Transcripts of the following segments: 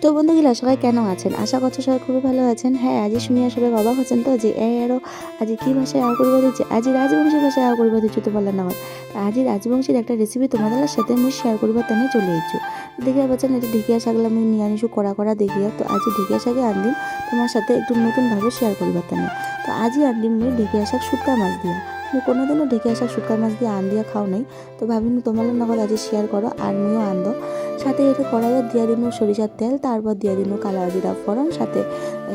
তো বন্ধুগুলা সবাই কেন আছেন? আশা করছি সবাই খুবই ভালো আছেন। হ্যাঁ, আজি শুনিয়া সবাই অবাক হচ্ছেন তো যে এরও আজি কি ভাষায় করিবা দিচ্ছে? আজি রাজবংশী ভাষায় করিবা দিচ্ছি তো বললেন আমার। আজি রাজবংশীর একটা রেসিপি তোমাদের সাথে মুই শেয়ার করিবার তেনে চলে এসেছি। দেখিয়া পাচ্ছেন এটা ঢেকিয়া শাকলা আমি নিয়ে আনিছু কড়া কড়া দেখিয়া। তো আজি ঢেকিয়া শাকে আনদিন তোমার সাথে একটু নতুনভাবে শেয়ার করিবার তেনে। তো আজি আনদিন মুই ঢেকিয়া শাক শুটকা মাছ দিয়া। মুই কোনোদিনও ঢেকিয়া শাক শুটকা মাছ দিয়ে দিয়া খাও নাই। তো ভাবিনি তোমার লগত আজি শেয়ার করো আর মুইও আনদো। সাথে এটা কড়াইয়ে দিয়া দিন সরিষার তেল, তারপর দিয়া দিন কালা জিরা ফোড়ন, সাথে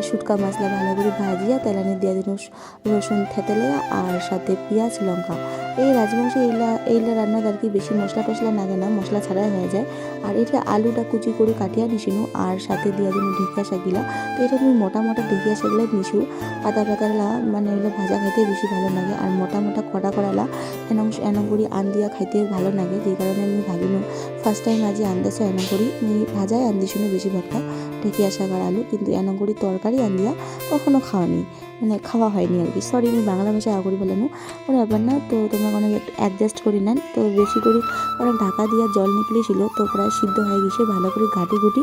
শুটকা মশলা ভালো করে ভাজিয়া তেলানি দিয়া দিন রসুন থেতেলে আর সাথে পেঁয়াজ লঙ্কা। এই রাজবংশী এইলা রান্নার আর কি বেশি মশলা টশলা লাগে না, মশলা ছাড়াই হয়ে যায়। আর এটা আলুটা কুচি করে কাটিয়া নিছিনু আর সাথে দিয়া দিন ঢেকিয়া শাকিলা। তো এটা আমি মোটা মোটা ঢেকিয়া শাকলা নিছু, পাতা পাতালা মানে এগুলো ভাজা খাইতে বেশি ভালো লাগে। আর মোটা মোটা কড়া কড়ালা এনং করে আন দিয়া খাইতে ভালো লাগে, যে কারণে আমি ভাবিনু ফার্স্ট টাইম আজি আনতেছে এনং করি ভাজাই আনদিছিনু বেশিরভাগটা ঢেকিয়া শাক আর আলু, কিন্তু এনং করি তরকারি আনদিয়া কখনো খাওয়ানি, মানে খাওয়া হয়নি আর কি। সরি, আমি বাংলা ভাষায় করি বলানো কোনো ব্যাপার না। তো তোমরা অনেক একটু অ্যাডজাস্ট করে নেন। তো বেশি করে অনেক ঢাকা দিয়া জল নিকলেছিল, তো প্রায় সিদ্ধ হয়ে গেছে, ভালো করে ঘাটি ঘুটি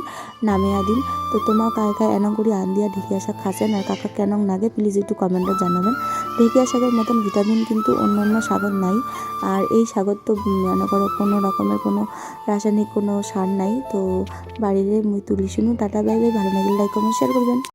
নামিয়ে দিন। তো তোমার কাকা এনং করে আন দিয়া ঢেকিয়া শাক খাচ্ছেন আর কাকা কেনং লাগে প্লিজ একটু কমেন্টে জানাবেন। ঢেকিয়া শাকের মতন ভিটামিন কিন্তু অন্য অন্য শাকত নাই। আর এই শাকত তো মনে করো কোনো রকমের কোনো রাসায়নিক কোনো সার নাই। তো বাড়িরে মুই তুলিশুনু। Tata, bye bye. ভালো লাগলে লাইক কমেন্ট শেয়ার করবেন।